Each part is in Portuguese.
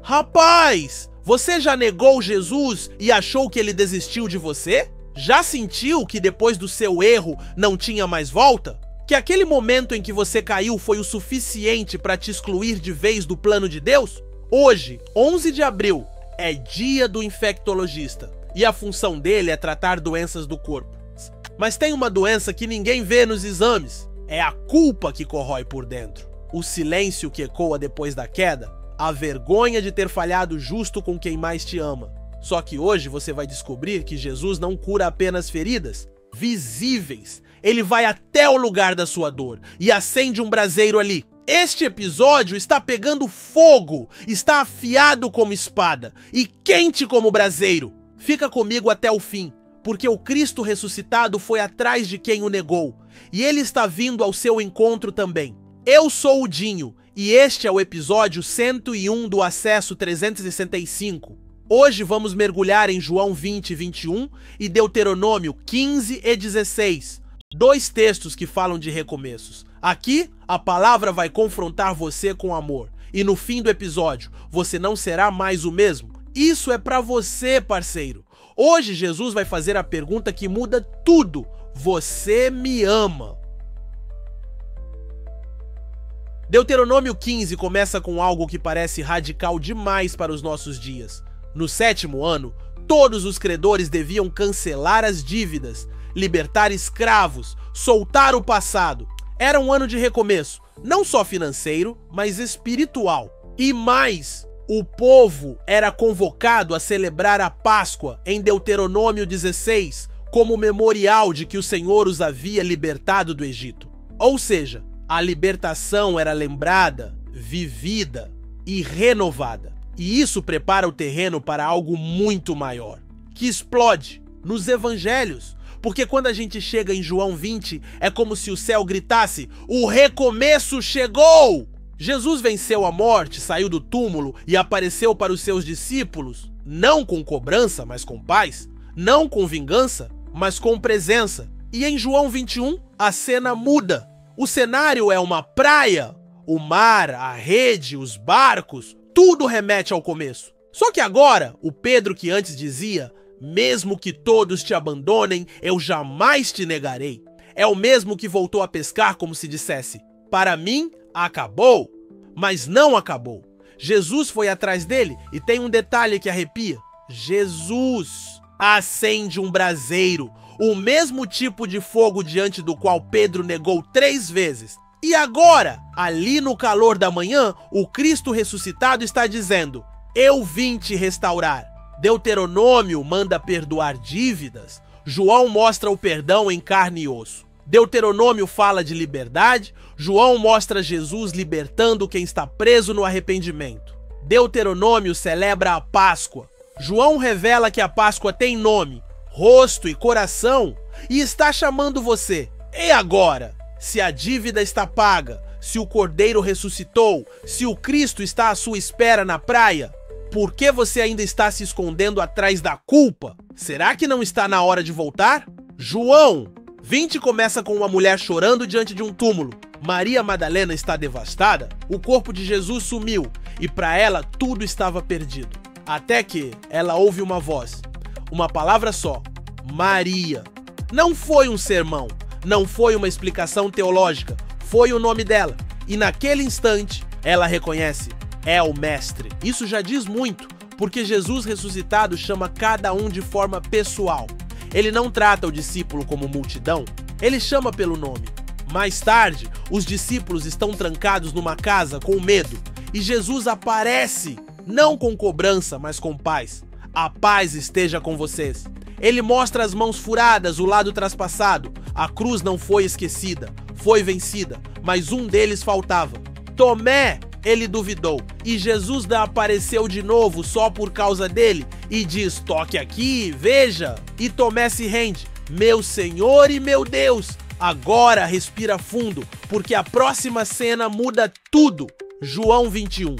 Rapaz, você já negou Jesus e achou que ele desistiu de você? Já sentiu que depois do seu erro não tinha mais volta? Que aquele momento em que você caiu foi o suficiente para te excluir de vez do plano de Deus? Hoje, 11 de abril, é dia do infectologista e a função dele é tratar doenças do corpo. Mas tem uma doença que ninguém vê nos exames, é a culpa que corrói por dentro. O silêncio que ecoa depois da queda, a vergonha de ter falhado justo com quem mais te ama. Só que hoje você vai descobrir que Jesus não cura apenas feridas visíveis. Ele vai até o lugar da sua dor e acende um braseiro ali. Este episódio está pegando fogo, está afiado como espada e quente como braseiro. Fica comigo até o fim, porque o Cristo ressuscitado foi atrás de quem o negou e ele está vindo ao seu encontro também. Eu sou o Dinho e este é o episódio 101 do Acesso 365. Hoje vamos mergulhar em João 20 e 21 e Deuteronômio 15 e 16, dois textos que falam de recomeços. Aqui, a palavra vai confrontar você com amor e no fim do episódio, você não será mais o mesmo. Isso é pra você, parceiro. Hoje Jesus vai fazer a pergunta que muda tudo. Você me ama? Deuteronômio 15 começa com algo que parece radical demais para os nossos dias. No 7º ano, todos os credores deviam cancelar as dívidas, libertar escravos, soltar o passado. Era um ano de recomeço, não só financeiro, mas espiritual. E mais, o povo era convocado a celebrar a Páscoa em Deuteronômio 16, como memorial de que o Senhor os havia libertado do Egito. Ou seja, a libertação era lembrada, vivida e renovada. E isso prepara o terreno para algo muito maior, que explode nos evangelhos. Porque quando a gente chega em João 20, é como se o céu gritasse: o recomeço chegou! Jesus venceu a morte, saiu do túmulo e apareceu para os seus discípulos, não com cobrança, mas com paz, não com vingança, mas com presença. E em João 21, a cena muda. O cenário é uma praia, o mar, a rede, os barcos, tudo remete ao começo. Só que agora, o Pedro que antes dizia: mesmo que todos te abandonem, eu jamais te negarei, é o mesmo que voltou a pescar como se dissesse: para mim, acabou. Mas não acabou. Jesus foi atrás dele e tem um detalhe que arrepia. Jesus acende um braseiro, o mesmo tipo de fogo diante do qual Pedro negou 3 vezes. E agora, ali no calor da manhã, o Cristo ressuscitado está dizendo: eu vim te restaurar. Deuteronômio manda perdoar dívidas. João mostra o perdão em carne e osso. Deuteronômio fala de liberdade. João mostra Jesus libertando quem está preso no arrependimento. Deuteronômio celebra a Páscoa. João revela que a Páscoa tem nome, rosto e coração e está chamando você. E agora? Se a dívida está paga, se o Cordeiro ressuscitou, se o Cristo está à sua espera na praia, por que você ainda está se escondendo atrás da culpa? Será que não está na hora de voltar? João 20 começa com uma mulher chorando diante de um túmulo. Maria Madalena está devastada, o corpo de Jesus sumiu e para ela tudo estava perdido. Até que ela ouve uma voz, uma palavra só: Maria. Não foi um sermão, não foi uma explicação teológica, foi o nome dela. E naquele instante, ela reconhece: é o Mestre. Isso já diz muito, porque Jesus ressuscitado chama cada um de forma pessoal. Ele não trata o discípulo como multidão, ele chama pelo nome. Mais tarde, os discípulos estão trancados numa casa com medo, e Jesus aparece, não com cobrança, mas com paz. A paz esteja com vocês. Ele mostra as mãos furadas, o lado traspassado. A cruz não foi esquecida, foi vencida, mas um deles faltava. Tomé, ele duvidou, e Jesus não apareceu de novo só por causa dele, e diz: toque aqui, veja. E Tomé se rende: meu Senhor e meu Deus. Agora respira fundo, porque a próxima cena muda tudo. João 21.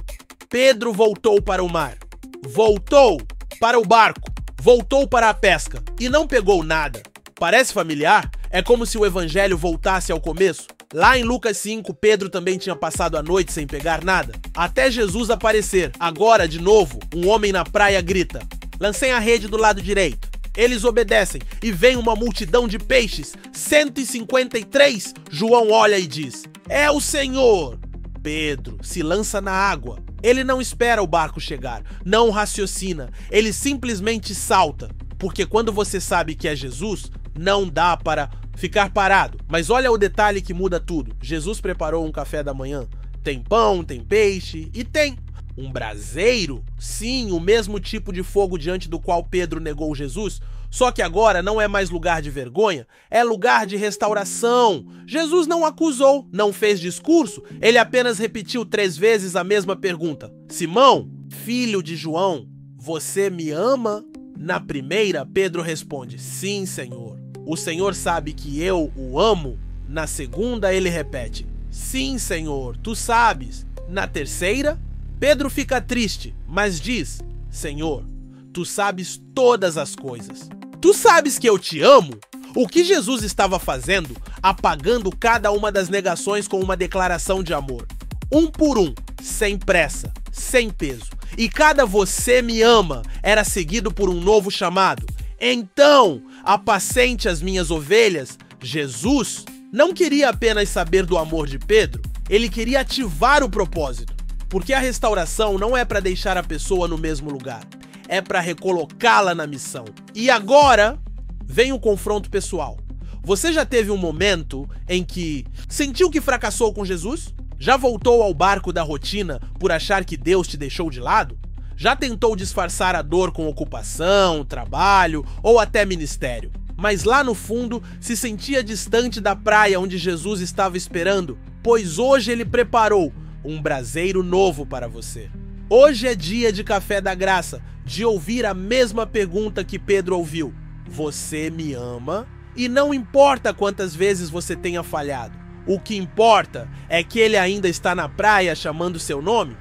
Pedro voltou para o mar, voltou para o barco, voltou para a pesca e não pegou nada. Parece familiar? É como se o evangelho voltasse ao começo. Lá em Lucas 5, Pedro também tinha passado a noite sem pegar nada, até Jesus aparecer. Agora, de novo, um homem na praia grita: lancem a rede do lado direito. Eles obedecem e vem uma multidão de peixes, 153. João olha e diz: é o Senhor. Pedro se lança na água. Ele não espera o barco chegar, não raciocina, ele simplesmente salta. Porque quando você sabe que é Jesus, não dá para ficar parado. Mas olha o detalhe que muda tudo. Jesus preparou um café da manhã. Tem pão, tem peixe e tem um braseiro. Sim, o mesmo tipo de fogo diante do qual Pedro negou Jesus. Só que agora não é mais lugar de vergonha, é lugar de restauração. Jesus não acusou, não fez discurso, ele apenas repetiu 3 vezes a mesma pergunta. Simão, filho de João, você me ama? Na primeira, Pedro responde: sim, Senhor. O Senhor sabe que eu o amo? Na segunda, ele repete: sim, Senhor, tu sabes. Na terceira, Pedro fica triste, mas diz: Senhor, tu sabes todas as coisas. Tu sabes que eu te amo? O que Jesus estava fazendo? Apagando cada uma das negações com uma declaração de amor. Um por um, sem pressa, sem peso. E cada você me ama era seguido por um novo chamado. Então, apacente as minhas ovelhas. Jesus não queria apenas saber do amor de Pedro, ele queria ativar o propósito. Porque a restauração não é para deixar a pessoa no mesmo lugar, é para recolocá-la na missão. E agora vem o confronto pessoal. Você já teve um momento em que sentiu que fracassou com Jesus? Já voltou ao barco da rotina por achar que Deus te deixou de lado? Já tentou disfarçar a dor com ocupação, trabalho ou até ministério? Mas lá no fundo se sentia distante da praia onde Jesus estava esperando, pois hoje ele preparou um braseiro novo para você. Hoje é dia de café da graça, de ouvir a mesma pergunta que Pedro ouviu: você me ama? E não importa quantas vezes você tenha falhado, o que importa é que ele ainda está na praia chamando seu nome.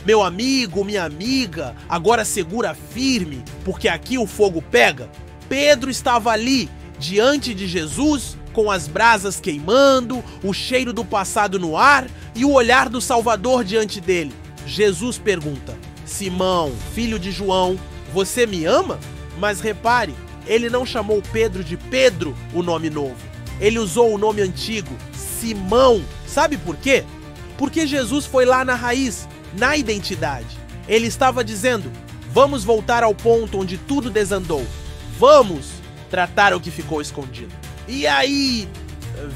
Meu amigo, minha amiga, agora segura firme, porque aqui o fogo pega. Pedro estava ali, diante de Jesus, com as brasas queimando, o cheiro do passado no ar e o olhar do Salvador diante dele. Jesus pergunta: Simão, filho de João, você me ama? Mas repare, ele não chamou Pedro de Pedro, o nome novo. Ele usou o nome antigo, Simão. Sabe por quê? Porque Jesus foi lá na raiz, na identidade. Ele estava dizendo: vamos voltar ao ponto onde tudo desandou. Vamos tratar o que ficou escondido. E aí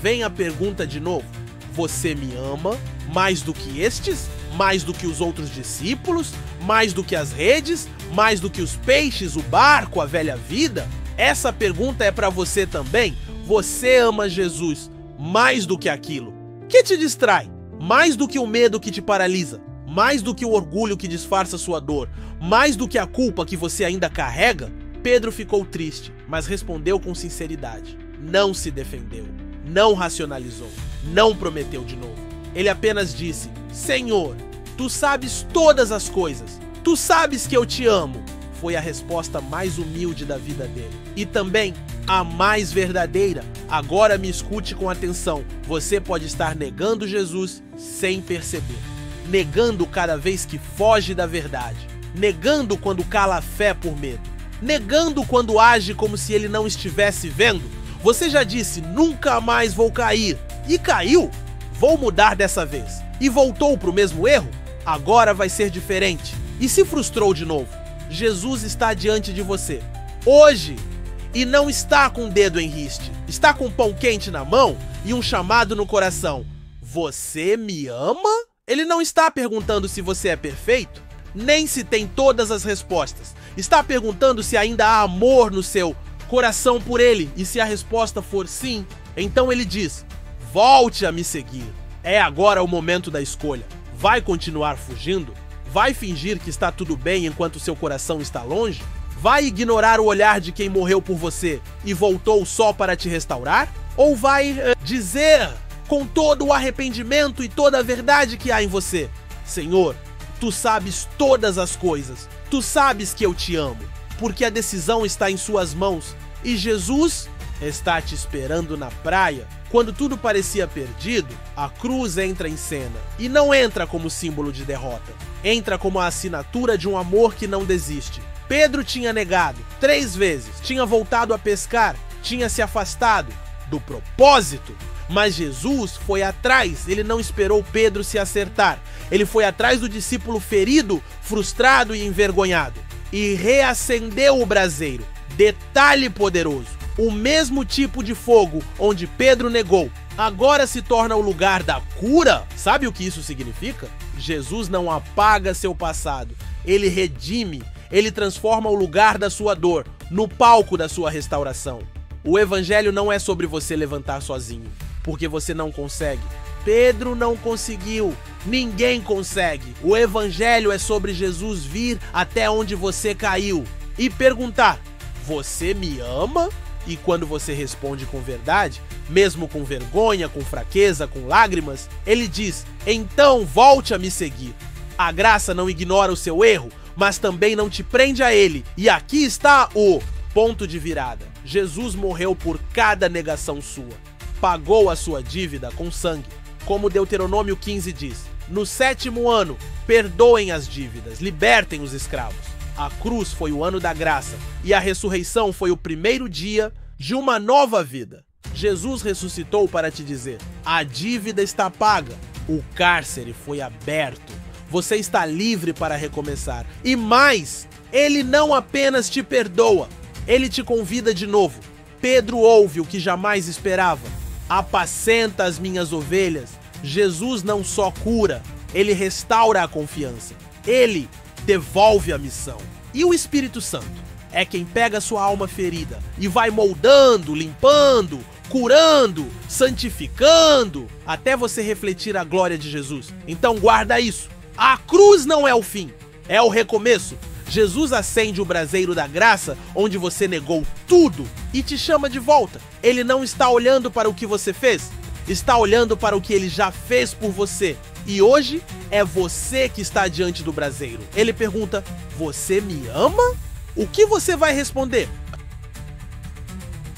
vem a pergunta de novo: você me ama mais do que estes? Mais do que os outros discípulos? Mais do que as redes? Mais do que os peixes, o barco, a velha vida? Essa pergunta é para você também. Você ama Jesus mais do que aquilo que te distrai? Mais do que o medo que te paralisa? Mais do que o orgulho que disfarça sua dor? Mais do que a culpa que você ainda carrega? Pedro ficou triste, mas respondeu com sinceridade. Não se defendeu, não racionalizou, não prometeu de novo. Ele apenas disse: Senhor, tu sabes todas as coisas, tu sabes que eu te amo. Foi a resposta mais humilde da vida dele. E também a mais verdadeira. Agora me escute com atenção. Você pode estar negando Jesus sem perceber. Negando cada vez que foge da verdade. Negando quando cala a fé por medo. Negando quando age como se ele não estivesse vendo. Você já disse: nunca mais vou cair. E caiu? Vou mudar dessa vez. E voltou para o mesmo erro? Agora vai ser diferente. E se frustrou de novo? Jesus está diante de você hoje e não está com o dedo em riste. Está com um pão quente na mão e um chamado no coração. Você me ama? Ele não está perguntando se você é perfeito, nem se tem todas as respostas. Está perguntando se ainda há amor no seu coração por ele. E se a resposta for sim, então ele diz: volte a me seguir. É agora o momento da escolha. Vai continuar fugindo? Vai fingir que está tudo bem enquanto seu coração está longe? Vai ignorar o olhar de quem morreu por você e voltou só para te restaurar? Ou vai dizer com todo o arrependimento e toda a verdade que há em você: Senhor, tu sabes todas as coisas, tu sabes que eu te amo, porque a decisão está em suas mãos e Jesus está te esperando na praia? Quando tudo parecia perdido, a cruz entra em cena. E não entra como símbolo de derrota. Entra como a assinatura de um amor que não desiste. Pedro tinha negado 3 vezes, tinha voltado a pescar, tinha se afastado do propósito. Mas Jesus foi atrás, ele não esperou Pedro se acertar. Ele foi atrás do discípulo ferido, frustrado e envergonhado. E reacendeu o braseiro. Detalhe poderoso. O mesmo tipo de fogo onde Pedro negou, agora se torna o lugar da cura. Sabe o que isso significa? Jesus não apaga seu passado. Ele redime, ele transforma o lugar da sua dor no palco da sua restauração. O evangelho não é sobre você levantar sozinho, porque você não consegue. Pedro não conseguiu, ninguém consegue. O evangelho é sobre Jesus vir até onde você caiu e perguntar: você me ama? E quando você responde com verdade, mesmo com vergonha, com fraqueza, com lágrimas, ele diz: então volte a me seguir. A graça não ignora o seu erro, mas também não te prende a ele. E aqui está o ponto de virada. Jesus morreu por cada negação sua. Pagou a sua dívida com sangue. Como Deuteronômio 15 diz: no 7º ano, perdoem as dívidas, libertem os escravos. A cruz foi o ano da graça e a ressurreição foi o primeiro dia de uma nova vida. Jesus ressuscitou para te dizer: a dívida está paga, o cárcere foi aberto, você está livre para recomeçar. E mais, ele não apenas te perdoa, ele te convida de novo. Pedro ouve o que jamais esperava: apacenta as minhas ovelhas. Jesus não só cura, ele restaura a confiança. Ele devolve a missão. E o Espírito Santo é quem pega sua alma ferida e vai moldando, limpando, curando, santificando, até você refletir a glória de Jesus. Então guarda isso. A cruz não é o fim, é o recomeço. Jesus acende o braseiro da graça onde você negou tudo e te chama de volta. Ele não está olhando para o que você fez, está olhando para o que ele já fez por você. E hoje é você que está diante do braseiro. Ele pergunta: você me ama? O que você vai responder?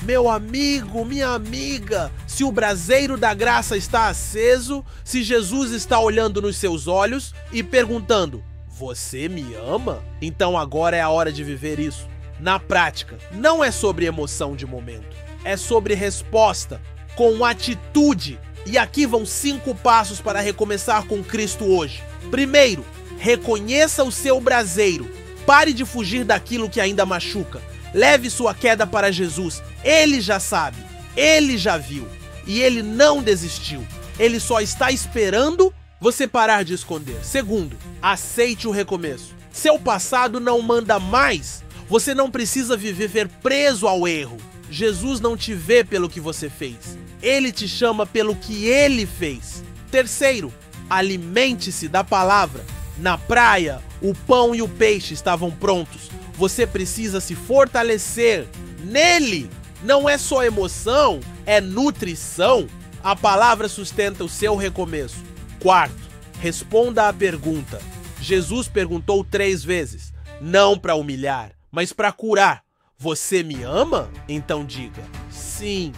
Meu amigo, minha amiga, se o braseiro da graça está aceso, se Jesus está olhando nos seus olhos e perguntando: você me ama? Então agora é a hora de viver isso. Na prática, não é sobre emoção de momento, é sobre resposta, com atitude. E aqui vão 5 passos para recomeçar com Cristo hoje. Primeiro, reconheça o seu braseiro. Pare de fugir daquilo que ainda machuca. Leve sua queda para Jesus. Ele já sabe, ele já viu e ele não desistiu. Ele só está esperando você parar de esconder. Segundo, aceite o recomeço. Seu passado não manda mais. Você não precisa viver preso ao erro. Jesus não te vê pelo que você fez. Ele te chama pelo que ele fez. Terceiro, alimente-se da palavra. Na praia, o pão e o peixe estavam prontos. Você precisa se fortalecer nele. Não é só emoção, é nutrição. A palavra sustenta o seu recomeço. Quarto, responda à pergunta. Jesus perguntou 3 vezes, não para humilhar, mas para curar. Você me ama? Então diga sim.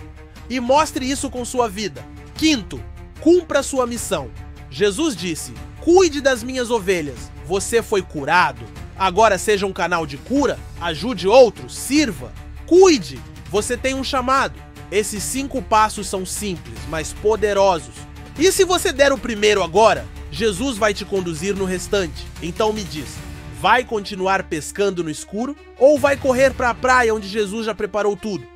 E mostre isso com sua vida. Quinto, cumpra sua missão. Jesus disse: cuide das minhas ovelhas. Você foi curado. Agora seja um canal de cura, ajude outros, sirva, cuide. Você tem um chamado. Esses 5 passos são simples, mas poderosos. E se você der o primeiro agora, Jesus vai te conduzir no restante. Então me diz, vai continuar pescando no escuro ou vai correr para a praia onde Jesus já preparou tudo?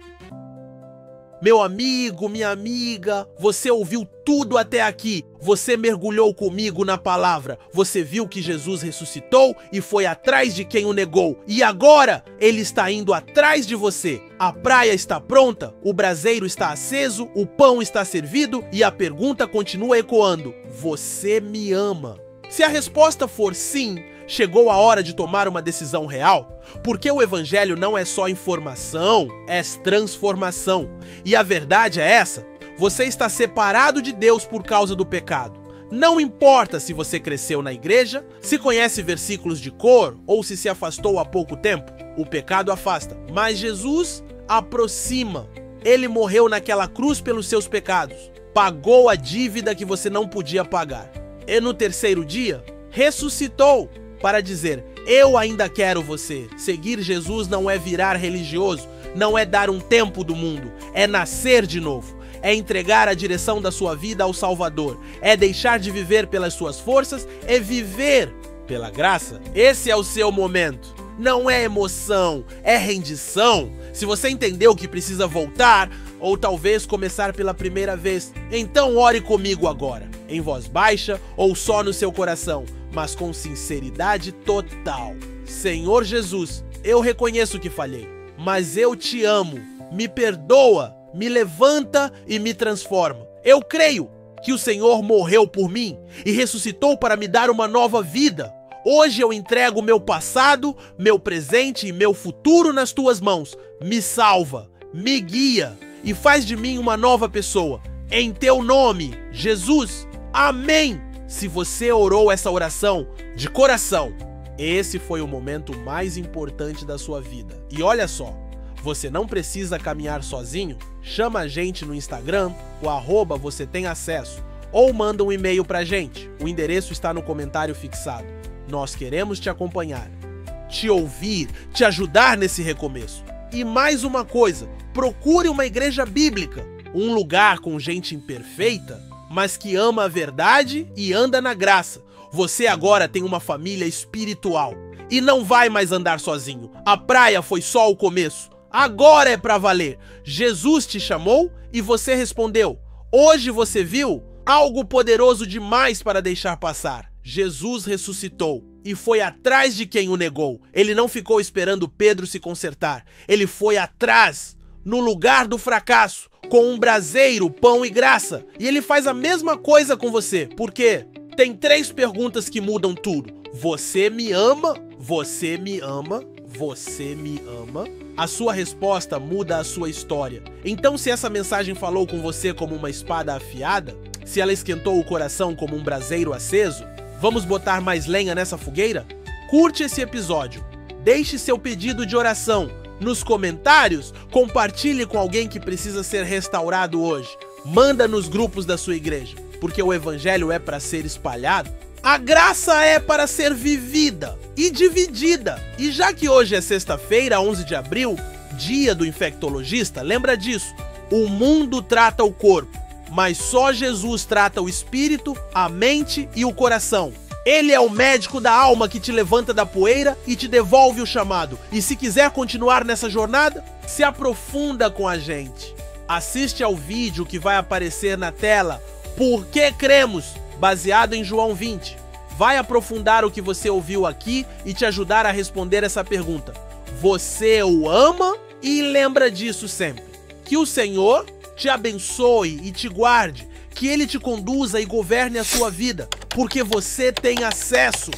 Meu amigo, minha amiga, você ouviu tudo até aqui. Você mergulhou comigo na palavra. Você viu que Jesus ressuscitou e foi atrás de quem o negou. E agora ele está indo atrás de você. A praia está pronta, o braseiro está aceso, o pão está servido e a pergunta continua ecoando: você me ama? Se a resposta for sim, chegou a hora de tomar uma decisão real, porque o evangelho não é só informação, é transformação. E a verdade é essa: você está separado de Deus por causa do pecado. Não importa se você cresceu na igreja, se conhece versículos de cor ou se afastou há pouco tempo, o pecado afasta, mas Jesus aproxima. Ele morreu naquela cruz pelos seus pecados, pagou a dívida que você não podia pagar. E no terceiro dia, ressuscitou para dizer: eu ainda quero você. Seguir Jesus não é virar religioso, não é dar um tempo do mundo, é nascer de novo, é entregar a direção da sua vida ao Salvador, é deixar de viver pelas suas forças e viver pela graça. Esse é o seu momento. Não é emoção, é rendição. Se você entendeu que precisa voltar, ou talvez começar pela primeira vez, então ore comigo agora, em voz baixa ou só no seu coração, mas com sinceridade total. Senhor Jesus, eu reconheço que falhei, mas eu te amo. Me perdoa, me levanta e me transforma. Eu creio que o Senhor morreu por mim e ressuscitou para me dar uma nova vida. Hoje eu entrego meu passado, meu presente e meu futuro nas tuas mãos. Me salva, me guia e faz de mim uma nova pessoa. Em teu nome, Jesus. Amém! Se você orou essa oração de coração, esse foi o momento mais importante da sua vida. E olha só, você não precisa caminhar sozinho. Chama a gente no Instagram, o @vocêtemacesso, ou manda um e-mail pra gente. O endereço está no comentário fixado. Nós queremos te acompanhar, te ouvir, te ajudar nesse recomeço. E mais uma coisa, procure uma igreja bíblica, um lugar com gente imperfeita, mas que ama a verdade e anda na graça. Você agora tem uma família espiritual e não vai mais andar sozinho. A praia foi só o começo. Agora é pra valer. Jesus te chamou e você respondeu. Hoje você viu algo poderoso demais para deixar passar. Jesus ressuscitou e foi atrás de quem o negou. Ele não ficou esperando Pedro se consertar. Ele foi atrás, no lugar do fracasso, com um braseiro, pão e graça. E ele faz a mesma coisa com você. Por quê? Tem 3 perguntas que mudam tudo. Você me ama? Você me ama? Você me ama? A sua resposta muda a sua história. Então, se essa mensagem falou com você como uma espada afiada, se ela esquentou o coração como um braseiro aceso, vamos botar mais lenha nessa fogueira? Curte esse episódio, deixe seu pedido de oração nos comentários, compartilhe com alguém que precisa ser restaurado hoje, manda nos grupos da sua igreja, porque o evangelho é para ser espalhado, a graça é para ser vivida e dividida. E já que hoje é sexta-feira, 11 de abril, dia do infectologista, lembra disso, o mundo trata o corpo, mas só Jesus trata o espírito, a mente e o coração. Ele é o médico da alma que te levanta da poeira e te devolve o chamado. E se quiser continuar nessa jornada, se aprofunda com a gente. Assiste ao vídeo que vai aparecer na tela, Por que cremos? Baseado em João 20. Vai aprofundar o que você ouviu aqui e te ajudar a responder essa pergunta. Você o ama? E lembra disso sempre. Que o Senhor te abençoe e te guarde, que Ele te conduza e governe a sua vida, porque você tem acesso